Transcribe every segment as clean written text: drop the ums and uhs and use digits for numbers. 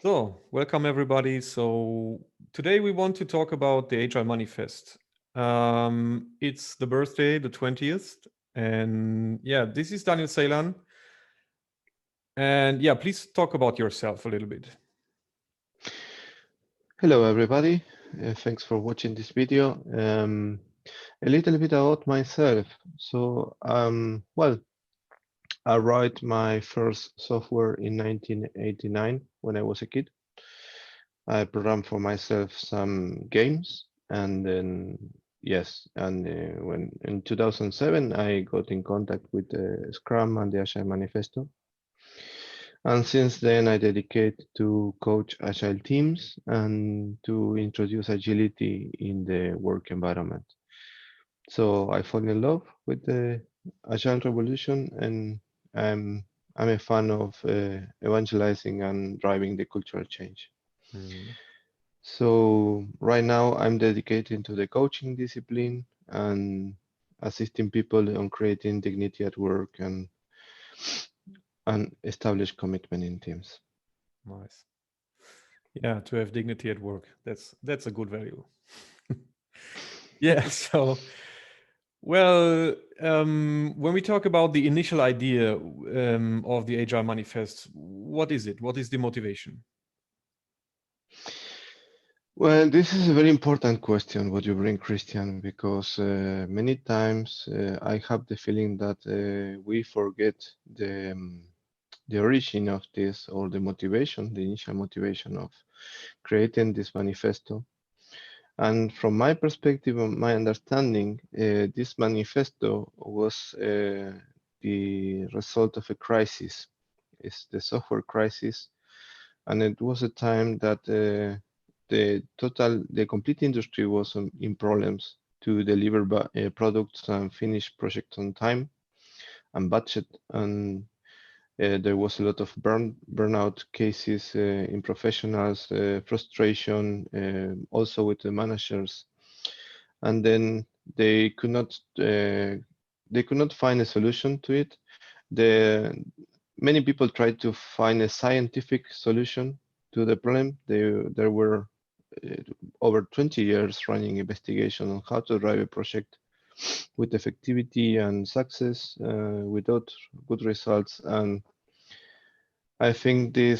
So, welcome everybody. So, today we want to talk about the Agile Manifest. It's the birthday, the 20th. And yeah, this is Daniel Ceillan. And yeah, please talk about yourself a little bit. Hello, everybody. Thanks for watching this video. A little bit about myself. Well, I wrote my first software in 1989 when I was a kid. I programmed for myself some games, and then yes, and when in 2007 I got in contact with Scrum and the Agile Manifesto. And since then, I dedicate to coach agile teams and to introduce agility in the work environment. So I fall in love with the agile revolution, and I'm I'm a fan of evangelizing and driving the cultural change. Mhm. So right now, I'm dedicated to the coaching discipline and assisting people on creating dignity at work and establish commitment in teams. Nice. Yeah, to have dignity at work. That's a good value. Yeah, so when we talk about the initial idea of the Agile Manifest, what is it? What is the motivation? Well, this is a very important question, what you bring, Christian, because many times I have the feeling that we forget the origin of this or the motivation, the initial motivation of creating this manifesto. And from my perspective and my understanding, this manifesto was the result of a crisis. It's the software crisis, and it was a time that the complete industry was in problems to deliver products and finish projects on time and budget, and there was a lot of burnout cases in professionals, frustration, also with the managers, and then they could not uh, they could not find a solution to it. The many people tried to find a scientific solution to the problem. There were uh, over 20 years running investigation on how to drive a project with effectivity and success without good results. And I think the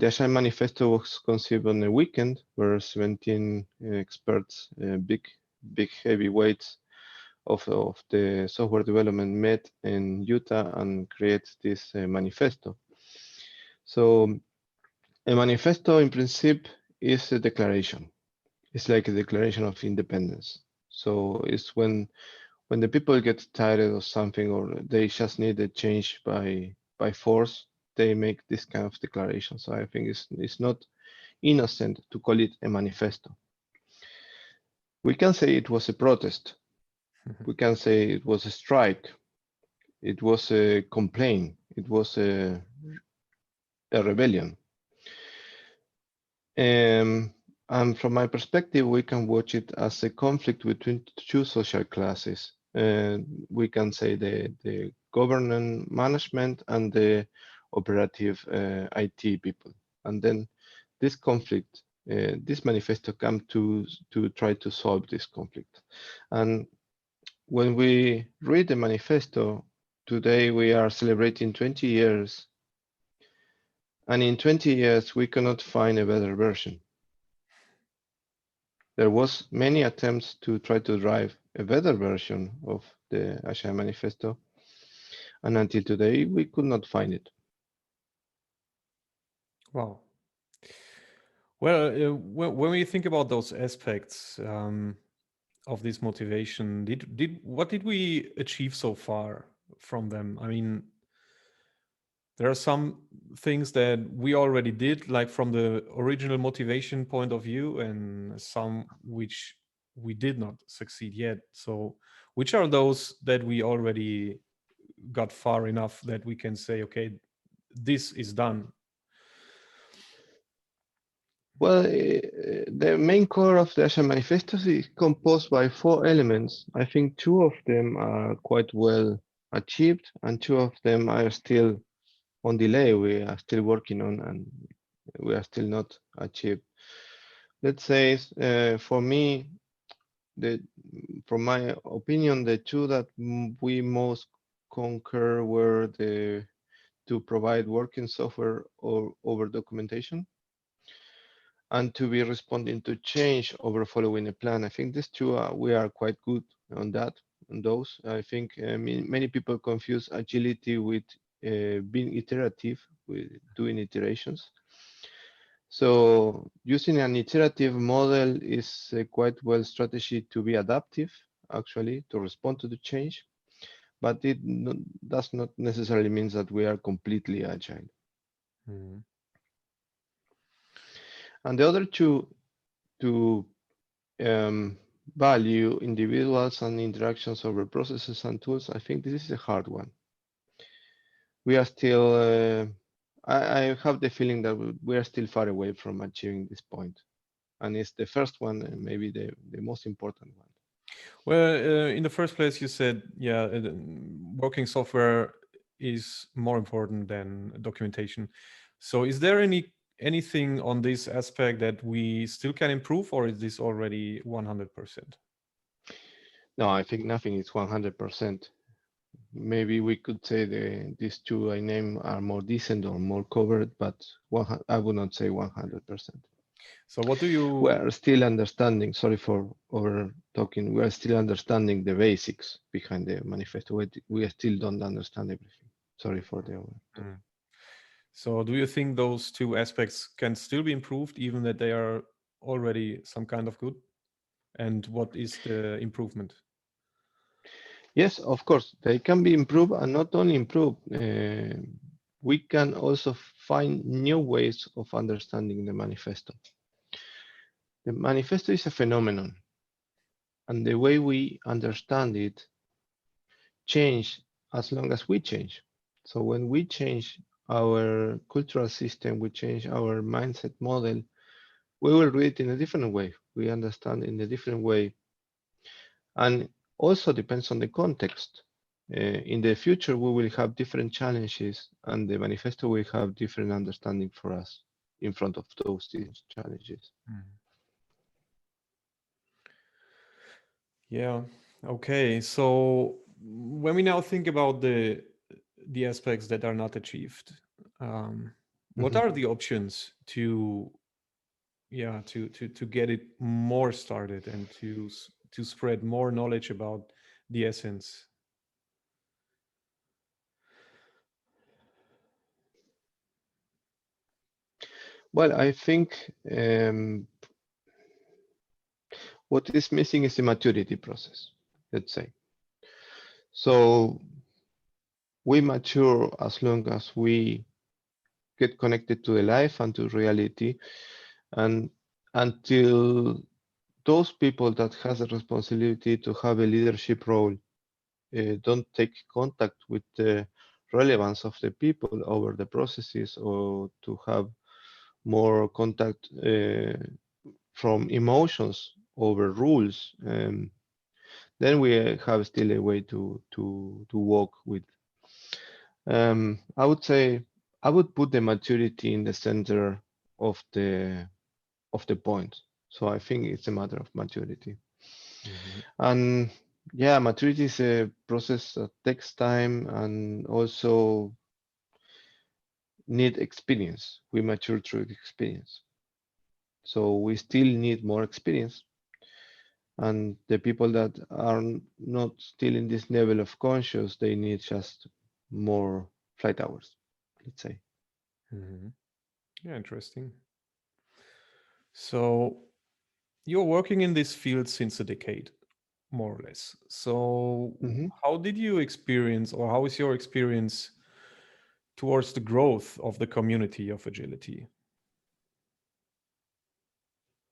Agile Manifesto was conceived on a weekend where 17 experts, big heavyweights of the software development met in Utah and create this manifesto. So a manifesto in principle is a declaration. It's like a declaration of independence. So it's when the people get tired of something or they just need a change by force, they make this kind of declaration. So I think it's not innocent to call it a manifesto. We can say it was a protest. We can say it was a strike. It was a complaint. It was a rebellion. Um, and from my perspective, we can watch it as a conflict between two social classes. We can say the governance management and the operative IT people. And then this conflict, this manifesto come to try to solve this conflict. And when we read the manifesto, today we are celebrating 20 years. And in 20 years, we cannot find a better version. There was many attempts to try to drive a better version of the Agile Manifesto, and until today we could not find it. Wow. Well, when we think about those aspects of this motivation, did what did we achieve so far from them? I mean, there are some things that we already did, like from the original motivation point of view, and some which we did not succeed yet. So, which are those that we already got far enough that we can say, okay, this is done? Well, the main core of the Agile Manifesto is composed by four elements. I think two of them are quite well achieved, and two of them are still on delay. We are still working on, and we are still not achieved. Let's say, for me, the from my opinion, the two that we most conquer were the to provide working software or over documentation, and to be responding to change over following a plan. I think these two we are quite good on that. On those, I think many people confuse agility with being iterative, with doing iterations. So using an iterative model is a quite well strategy to be adaptive, actually, to respond to the change, but it does not necessarily mean that we are completely agile. Mhm. And the other two to um, value individuals and interactions over processes and tools, I think this is a hard one. We are still, I have the feeling that we are still far away from achieving this point. And it's the first one, and maybe the most important one. Well, in the first place, you said, yeah, working software is more important than documentation. So, is there anything on this aspect that we still can improve, or is this already 100%? No, I think nothing is 100%. Maybe we could say these two I name are more decent or more covered, but I would not say 100%. So, what do We you? are still understanding, sorry for over talking, we are still understanding the basics behind the manifesto. We still don't understand everything. Sorry for the over talk. Mm. So, do you think those two aspects can still be improved, even that they are already some kind of good? And what is the improvement? Yes, of course, they can be improved and not only improved, we can also find new ways of understanding the manifesto. The manifesto is a phenomenon, and the way we understand it change as long as we change. So when we change our cultural system, we change our mindset model, we will read it in a different way. We understand in a different way. And also depends on the context. In the future, we will have different challenges, and the manifesto will have different understanding for us in front of those challenges. Mm. Yeah. Okay. So when we now think about the aspects that are not achieved, what Mhm. are the options to yeah to get it more started and to spread more knowledge about the essence? Well, I think what is missing is the maturity process, let's say. So we mature as long as we get connected to the life and to reality, and until those people that has a responsibility to have a leadership role don't take contact with the relevance of the people over the processes, or to have more contact from emotions over rules, then we have still a way to walk with. I would say I would put the maturity in the center of the point. So I think it's a matter of maturity. Mhm. And yeah, maturity is a process that takes time and also need experience. We mature through experience. So we still need more experience. And the people that are not still in this level of conscious, they need just more flight hours, let's say. Mhm. Yeah, interesting. So you're working in this field since a decade, more or less. So Mhm. how did you experience, or how is your experience towards the growth of the community of agility?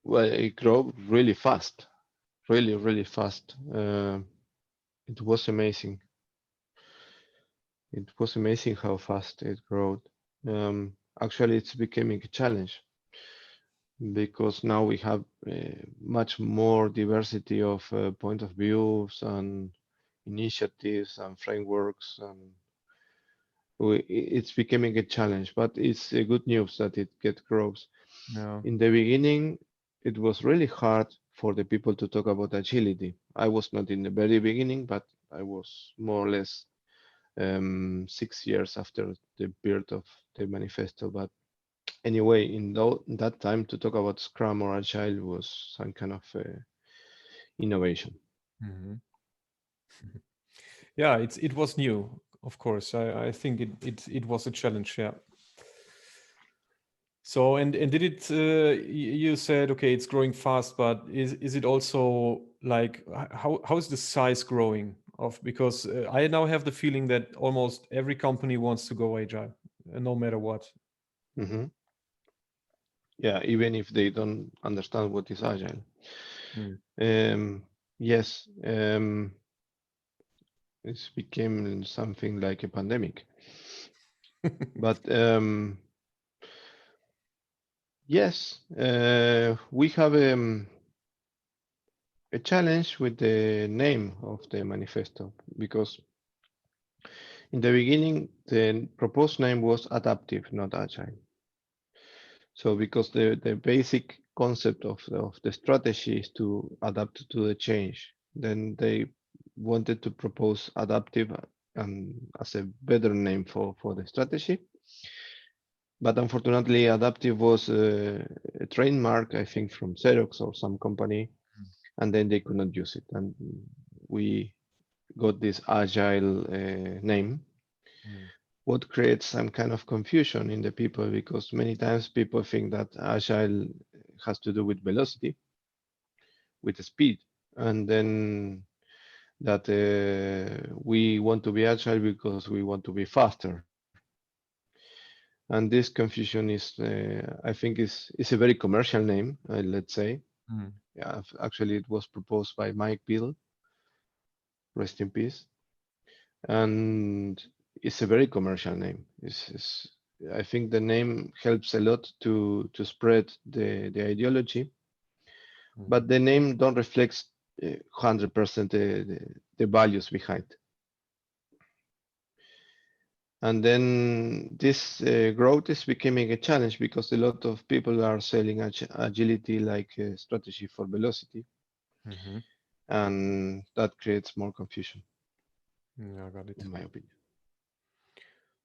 Well, it grew really fast, really, really fast. It was amazing. It was amazing how fast it grew. Actually, it's becoming a challenge because now we have much more diversity of point of views and initiatives and frameworks. And it's becoming a challenge, but it's a good news that it get grows. Yeah. In the beginning, it was really hard for the people to talk about agility. I was not in the very beginning, but I was more or less 6 years after the birth of the manifesto. But anyway, in that time, to talk about Scrum or Agile was some kind of innovation. Mhm. Yeah, it was new, of course. I think it was a challenge. Yeah. So and did it? You said okay, it's growing fast, but is it also like how is the size growing of? Because I now have the feeling that almost every company wants to go agile, no matter what. Hmm. Yeah, even if they don't understand what is Agile. Mm. Yes, it's became something like a pandemic. But yes, we have a challenge with the name of the manifesto because in the beginning the proposed name was adaptive, not agile. So because the basic concept of the strategy is to adapt to the change, then they wanted to propose adaptive as a better name for the strategy. But unfortunately, adaptive was a trademark, I think, from Xerox or some company, and then they could not use it. And we got this agile name, Mm. what creates some kind of confusion in the people because many times people think that agile has to do with velocity, with speed, and then that we want to be agile because we want to be faster. And this confusion is, I think, is a very commercial name, let's say. Mm. Yeah, actually, it was proposed by Mike Bill, rest in peace, and it's a very commercial name. I think the name helps a lot to spread the ideology, Mhm. but the name don't reflect 100% the values behind. And then this growth is becoming a challenge because a lot of people are selling agility like a strategy for velocity, Mhm. and that creates more confusion, Yeah, I got it. in my opinion.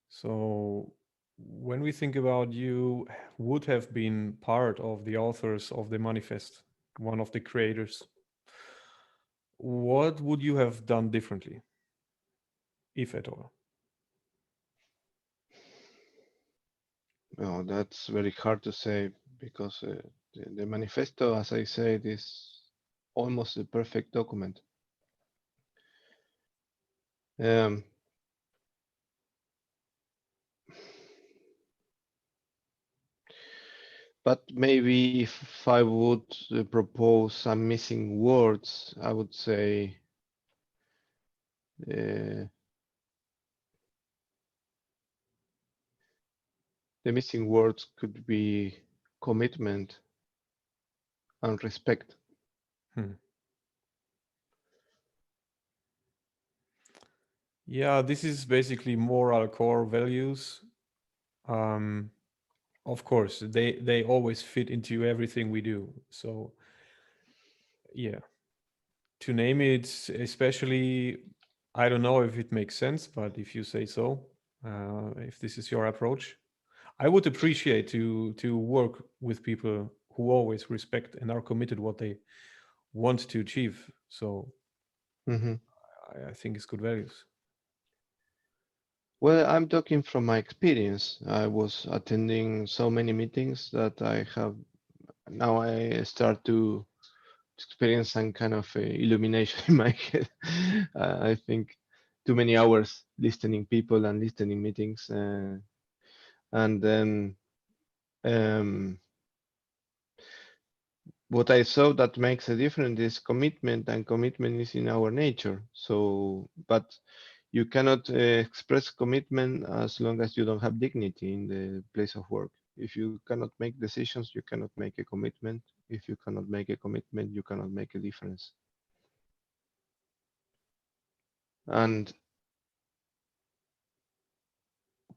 So when we think about you would have been part of the authors of the manifest, one of the creators, what would you have done differently, if at all? Oh, that's very hard to say because the manifesto, as I said, is almost a perfect document. Um, but maybe if I would propose some missing words, I would say uh, the missing words could be commitment and respect. Hmm. Yeah, this is basically moral core values. Um, of course, they always fit into everything we do. So yeah, to name it, especially, I don't know if it makes sense, but if you say so, if this is your approach, I would appreciate to work with people who always respect and are committed what they want to achieve. So Mhm. I think it's good values. Well, I'm talking from my experience. I was attending so many meetings that I have now I start to experience some kind of illumination in my head. I think too many hours listening people and listening meetings, and then um, what I saw that makes a difference is commitment, and commitment is in our nature. So, but you cannot express commitment as long as you don't have dignity in the place of work. If you cannot make decisions, you cannot make a commitment. If you cannot make a commitment, you cannot make a difference. And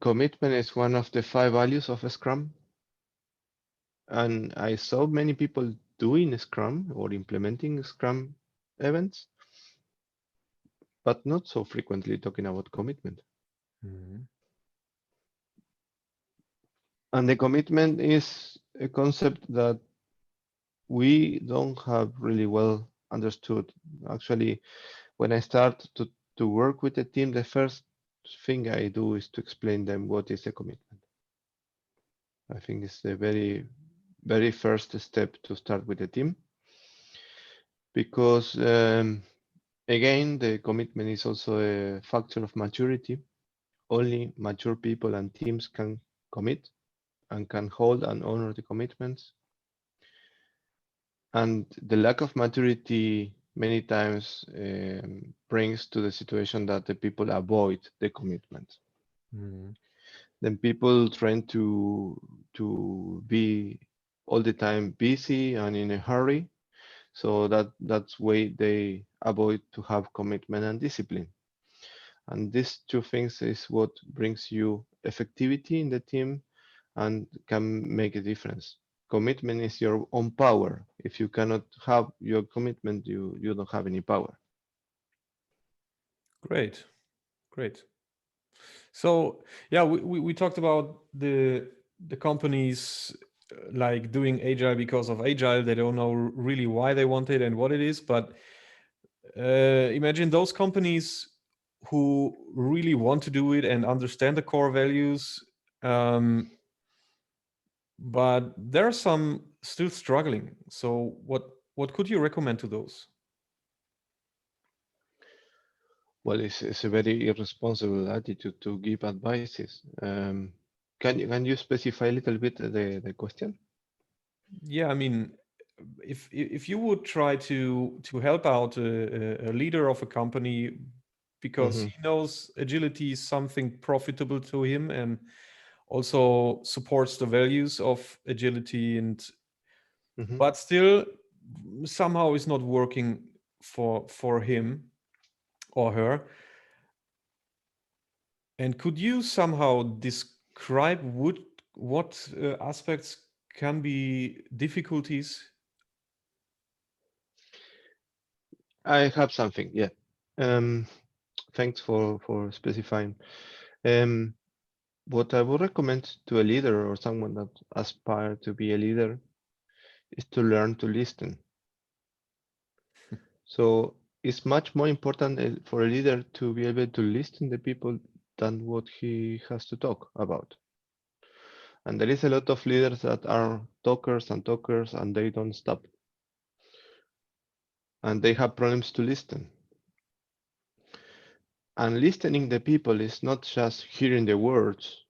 Commitment is one of the 5 values of Scrum, and I saw many people doing Scrum or implementing Scrum events, but not so frequently talking about commitment. Mhm. And the commitment is a concept that we don't have really well understood. Actually, when I start to work with a team, the first thing I do is to explain them what is a commitment. I think it's the very first step to start with a team because again, the commitment is also a factor of maturity. Only mature people and teams can commit and can hold and honor the commitments. And the lack of maturity many times brings to the situation that the people avoid the commitment. Mhm. Then people tend to be all the time busy and in a hurry, so that's way they avoid to have commitment and discipline. And these two things is what brings you effectivity in the team and can make a difference. Commitment is your own power. If you cannot have your commitment, you don't have any power. Great, great. So yeah, we talked about the companies like doing agile because of agile. They don't know really why they want it and what it is. But imagine those companies who really want to do it and understand the core values, um, but there are some still struggling. So what could you recommend to those? Well, it's a very irresponsible attitude to give advices. Can you specify a little bit the question? Yeah, I mean, if you would try to help out a leader of a company because Hmm. he knows agility is something profitable to him and also supports the values of agility, and Hmm. but still somehow is not working for him or her. And could you somehow describe what aspects can be difficulties? I have something. Yeah. Um, Thanks for specifying. Um, what I would recommend to a leader or someone that aspire to be a leader is to learn to listen. So it's much more important for a leader to be able to listen to people than what he has to talk about. And there is a lot of leaders that are talkers and they don't stop. And they have problems to listen. And listening the people is not just hearing the words,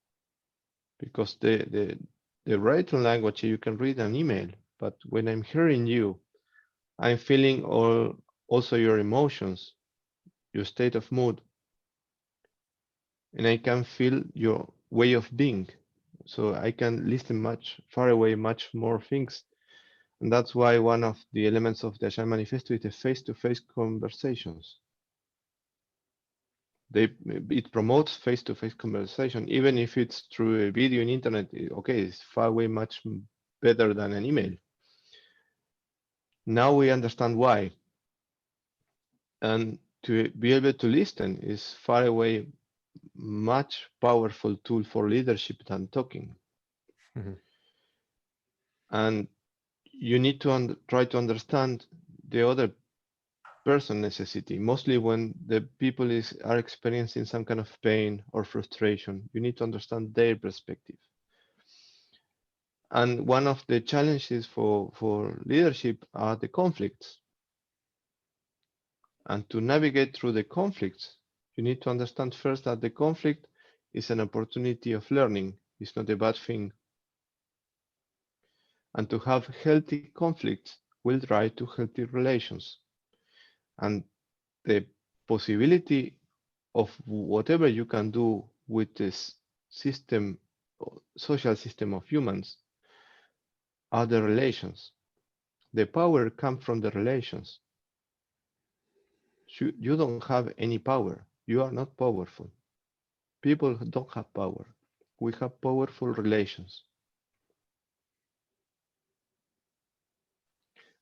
because the written language you can read an email, but when I'm hearing you, I'm feeling also your emotions, your state of mood, and I can feel your way of being. So I can listen much far away, much more things. And that's why one of the elements of the Agile manifesto is the face-to-face conversations. They, it promotes face-to-face conversation, even if it's through a video in internet. Okay, it's far way much better than an email. Now we understand why. And to be able to listen is far away much powerful tool for leadership than talking. Mhm. And you need to try to understand the other person necessity. Mostly when the people are experiencing some kind of pain or frustration, you need to understand their perspective. And one of the challenges for leadership are the conflicts. And to navigate through the conflicts, you need to understand first that the conflict is an opportunity of learning. It's not a bad thing. And to have healthy conflicts will drive to healthy relations. And the possibility of whatever you can do with this system, social system of humans, are the relations. The power comes from the relations. You don't have any power. You are not powerful. People don't have power. we have powerful relations.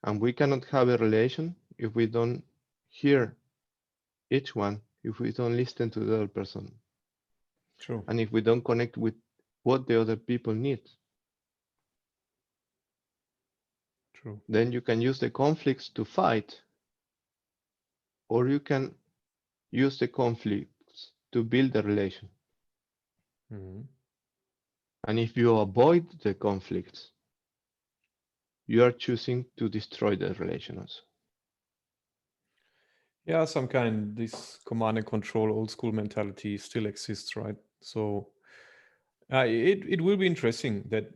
And we cannot have a relation if we don't hear each one, if we don't listen to the other person, True. and if we don't connect with what the other people need. True. Then you can use the conflicts to fight, or you can use the conflicts to build the relation. Mhm. And if you avoid the conflicts, you are choosing to destroy the relation also. Yeah, some kind this command and control old school mentality still exists, right? So it will be interesting that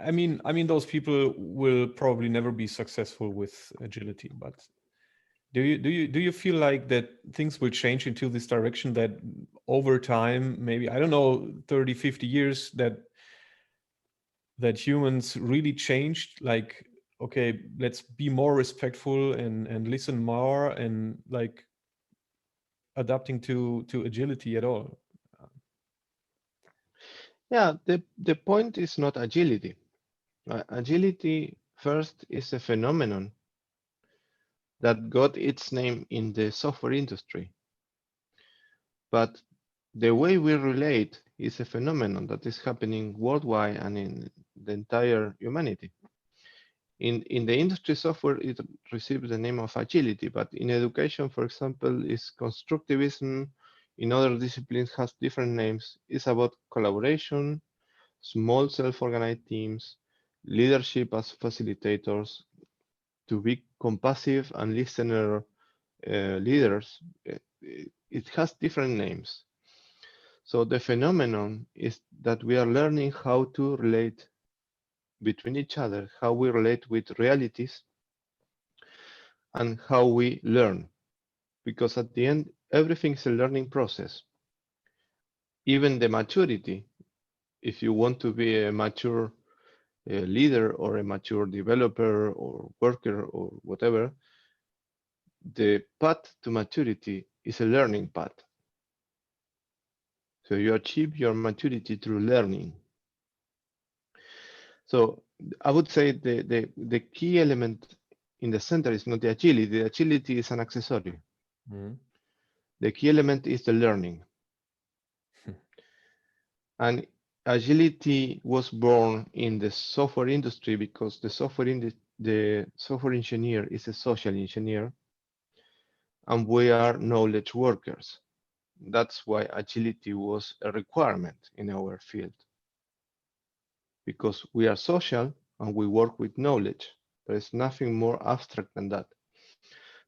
I mean those people will probably never be successful with agility, but do you feel like that things will change into this direction, that over time, maybe, I don't know, 30, 50 years, that humans really changed, like, okay, let's be more respectful and listen more, and like adapting to agility at all? Yeah, the point is not agility. Agility first is a phenomenon that got its name in the software industry. But the way we relate is a phenomenon that is happening worldwide and in the entire humanity. In the industry software, it receives the name of agility, but in education, for example, is constructivism. In other disciplines, has different names. It's about collaboration, small self-organized teams, leadership as facilitators, to be compassive and listener leaders. It has different names. So the phenomenon is that we are learning how to relate between each other, how we relate with realities, and how we learn. Because at the end, everything is a learning process. Even the maturity, if you want to be a mature leader or a mature developer or worker or whatever, the path to maturity is a learning path. So you achieve your maturity through learning. So I would say the key element in the center is not the agility. The agility is an accessory. Mhm. The key element is the learning. And agility was born in the software industry because the software engineer is a social engineer, and we are knowledge workers. That's why agility was a requirement in our field, because we are social and we work with knowledge. There is nothing more abstract than that.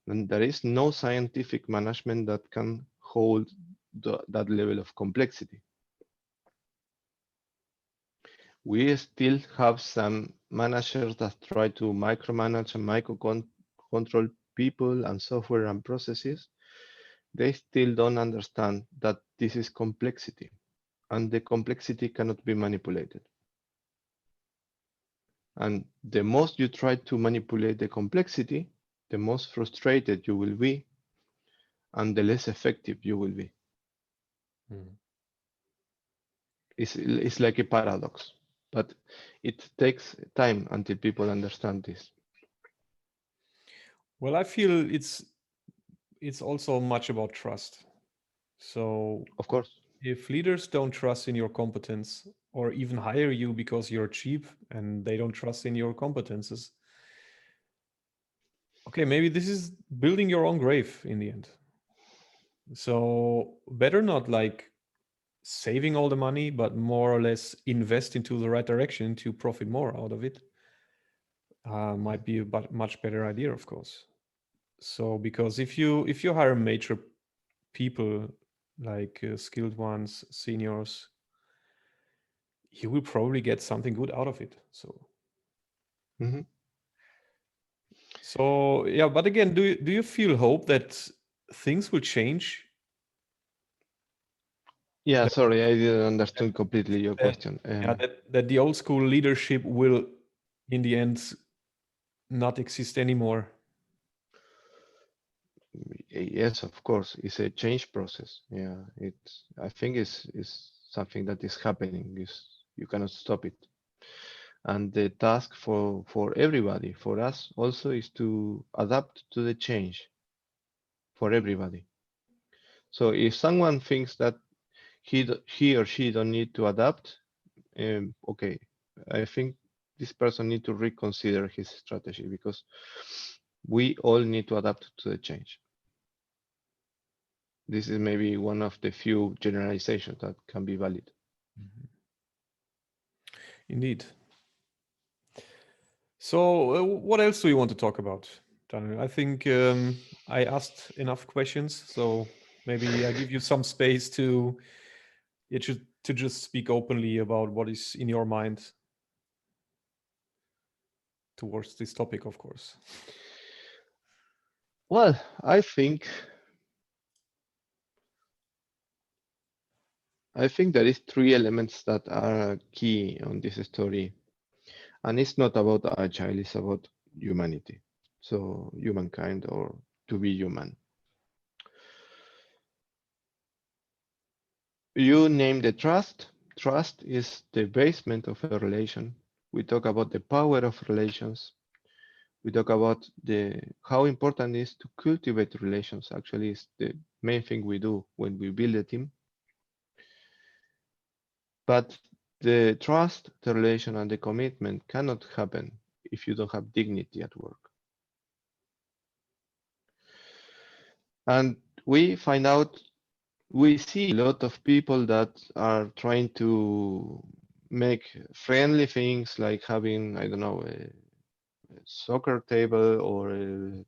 And there is no scientific management that can hold that level of complexity. We still have some managers that try to micromanage and control people and software and processes. They still don't understand that this is complexity, and the complexity cannot be manipulated. And the most you try to manipulate the complexity, the most frustrated you will be, and the less effective you will be. Mhm. It's like a paradox, but it takes time until people understand this. Well, I feel it's also much about trust. So Of course. if leaders don't trust in your competence, or even hire you because you're cheap and they don't trust in your competences, okay, maybe this is building your own grave in the end. So better not like saving all the money, but more or less invest into the right direction to profit more out of it. Might be a much better idea, of course. So because if you hire major people, like skilled ones, seniors, you will probably get something good out of it. Mhm. So yeah, but again, do you feel hope that things will change? Yeah, That sorry, I didn't understand completely your that question. yeah, that the old school leadership will, in the end, not exist anymore. Yes, of course, it's a change process. Yeah, I think it's something that is happening. You cannot stop it. And the task for everybody, for us also, is to adapt to the change for everybody. So if someone thinks that he or she don't need to adapt, okay, I think this person need to reconsider his strategy, because we all need to adapt to the change. This is maybe one of the few generalizations that can be valid. Mhm. Indeed. So, what else do you want to talk about, Daniel? I think I asked enough questions, so maybe I give you some space to to just speak openly about what is in your mind towards this topic, of course. Well, I think there is three elements that are key on this story, and it's not about agile, it's about humanity. So humankind, or to be human. You name the trust. Trust is the basement of a relation. We talk about the power of relations. We talk about the how important it is to cultivate relations. Actually, it's the main thing we do when we build a team. But the trust, the relation, and the commitment cannot happen if you don't have dignity at work. And we find out, we see a lot of people that are trying to make friendly things, like having, I don't know, a soccer table or a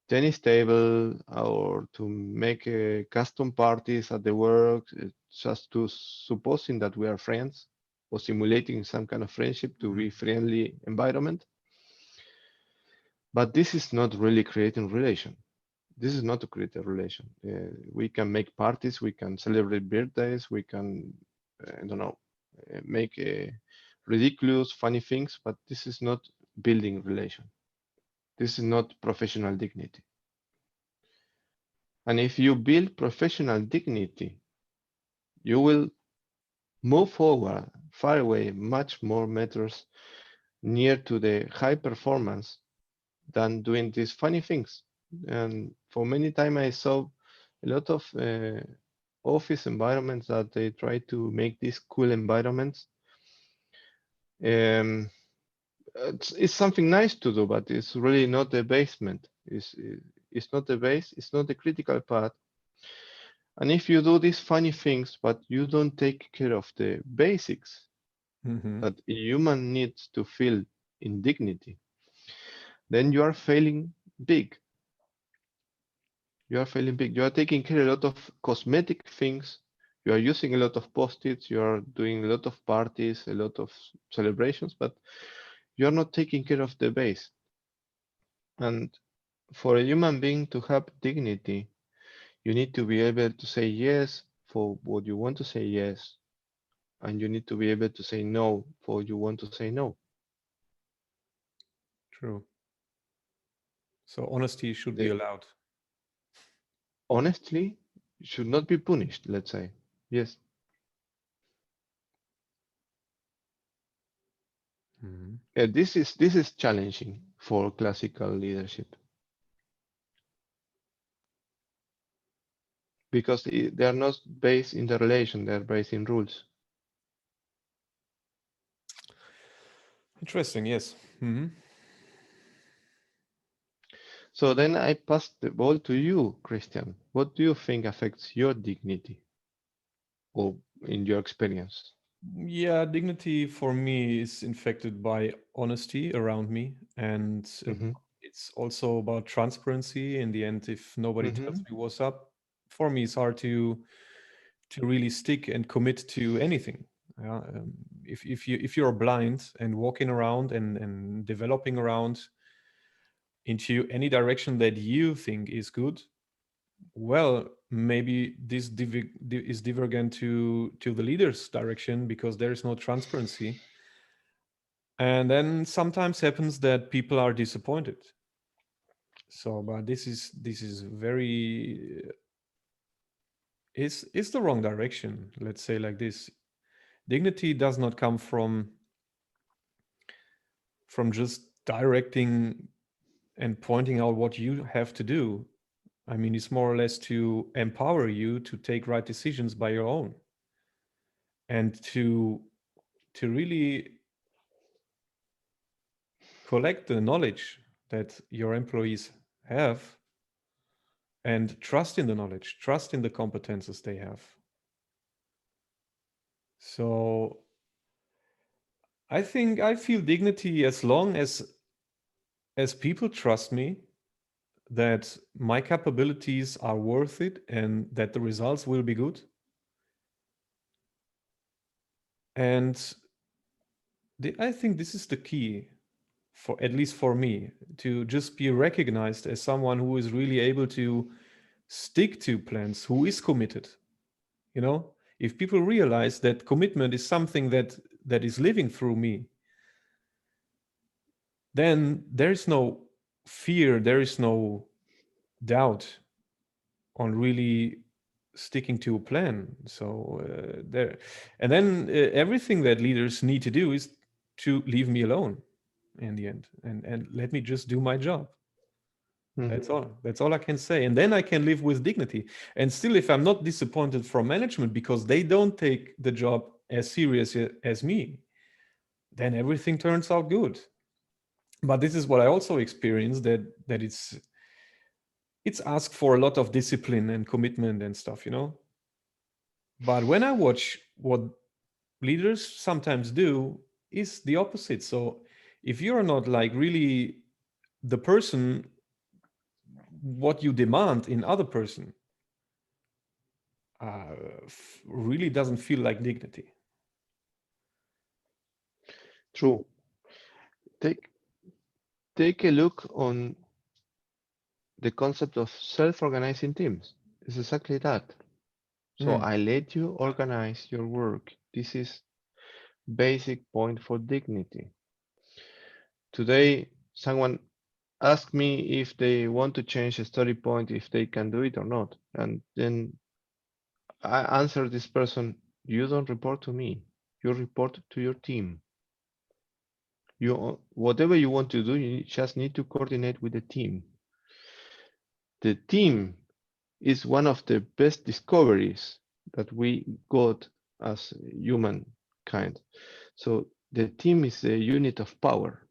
tennis table, or to make custom parties at the work, just to supposing that we are friends, or simulating some kind of friendship to be friendly environment. But this is not really creating relation. This is not to create a relation. We can make parties, we can celebrate birthdays, we can, I don't know, make ridiculous, funny things, but this is not building relation. This is not professional dignity. And if you build professional dignity, you will move forward far away, much more meters near to the high performance than doing these funny things. And for many time I saw a lot of office environments that they try to make these cool environments. Um, it's something nice to do, but it's really not the basement. It's not the base. It's not the critical part. And if you do these funny things, but you don't take care of the basics Mm-hmm. that a human needs to feel in dignity, then you are failing big. You are failing big. You are taking care of a lot of cosmetic things. You are using a lot of post-its. You are doing a lot of parties, a lot of celebrations, but you are not taking care of the base. And for a human being to have dignity, you need to be able to say yes for what you want to say yes, and you need to be able to say no for what you want to say no. True. So honesty should be The allowed. honestly should not be punished, let's say. Yes. Mhm. This is challenging for classical leadership, because they are not based in the relation, they are based in rules. Interesting. Yes. Hmm. So then I pass the ball to you, Christian. What do you think affects your dignity, or in your experience? Yeah, dignity for me is infected by honesty around me, and Hmm. it's also about transparency. In the end, if nobody tells Hmm. me what's up, for me, it's hard to really stick and commit to anything. Yeah, if you're blind and walking around and developing around into any direction that you think is good, well, maybe this is divergent to the leader's direction because there is no transparency, and then sometimes happens that people are disappointed. So, but this is very is the wrong direction. Let's say like this. Dignity does not come from just directing and pointing out what you have to do. I mean, it's more or less to empower you to take right decisions by your own, and to really collect the knowledge that your employees have, and trust in the knowledge, trust in the competences they have. So I think I feel dignity as long as people trust me that my capabilities are worth it and that the results will be good. And I think this is the key, for at least for me, to just be recognized as someone who is really able to stick to plans, who is committed. You know, if people realize that commitment is something that is living through me, then there is no fear, there is no doubt on really sticking to a plan. So there, and then everything that leaders need to do is to leave me alone in the end, and let me just do my job. Mhm. That's all I can say, and then I can live with dignity. And still, if I'm not disappointed from management because they don't take the job as serious as me, then everything turns out good. But this is what I also experienced, that it's asked for a lot of discipline and commitment and stuff, you know. But when I watch what leaders sometimes do, is the opposite. So if you're not like really the person what you demand in other person, really doesn't feel like dignity. True. Take take a look on the concept of self-organizing teams. It's exactly that. So Mm. I let you organize your work. This is basic point for dignity. Today, someone asked me if they want to change a story point, if they can do it or not. And then I answered this person, you don't report to me. You report to your team. You whatever you want to do, you just need to coordinate with the team. The team is one of the best discoveries that we got as humankind. So the team is a unit of power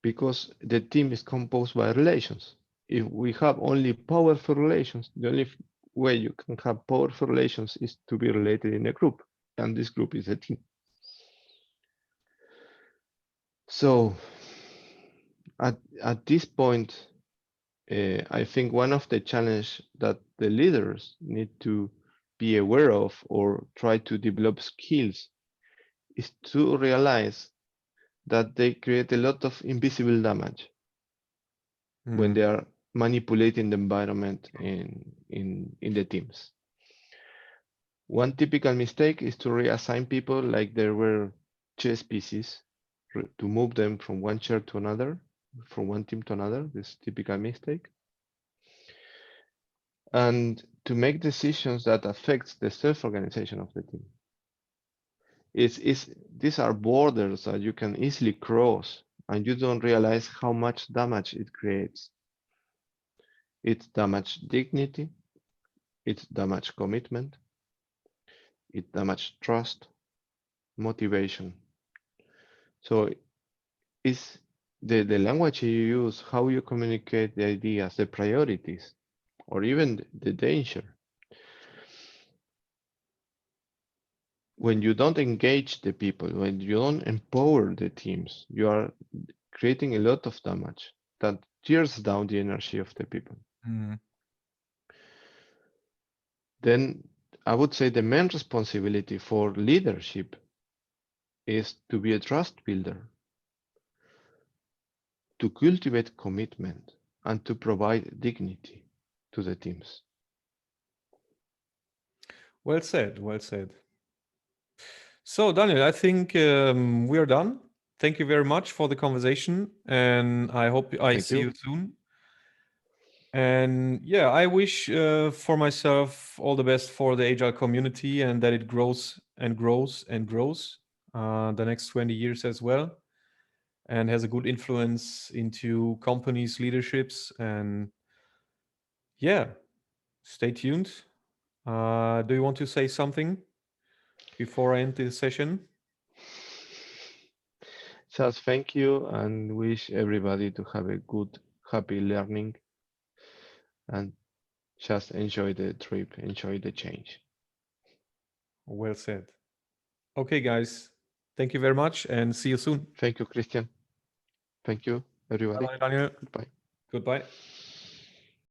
because the team is composed by relations. If we have only powerful relations, the only way you can have powerful relations is to be related in a group, and this group is a team. So at this point, I think one of the challenges that the leaders need to be aware of or try to develop skills is to realize that they create a lot of invisible damage when Mm. they are manipulating the environment in the teams. One typical mistake is to reassign people like there were chess pieces, to move them from one chair to another, from one team to another. This is a typical mistake. And to make decisions that affects the self-organization of the team. These are borders that you can easily cross and you don't realize how much damage it creates. It damages dignity, it damages commitment, it damages trust, motivation. So it's the language you use, how you communicate the ideas, the priorities, or even the danger. When you don't engage the people, when you don't empower the teams, you are creating a lot of damage that tears down the energy of the people. Mm. Then I would say the main responsibility for leadership is to be a trust builder, to cultivate commitment, and to provide dignity to the teams. Well said, well said. So, Daniel, I think we are done. Thank you very much for the conversation, and I hope I Thank see you. you soon. And yeah, I wish for myself all the best for the Agile community and that it grows and grows and grows the next 20 years as well, and has a good influence into companies' leaderships. And yeah, stay tuned. Do you want to say something before I end this session? Just thank you and wish everybody to have a good, happy learning and just enjoy the trip, enjoy the change. Well said. Okay, guys. Thank you very much and see you soon. Thank you, Christian. Thank you, Bye everybody. bye, Daniel. Goodbye. Goodbye.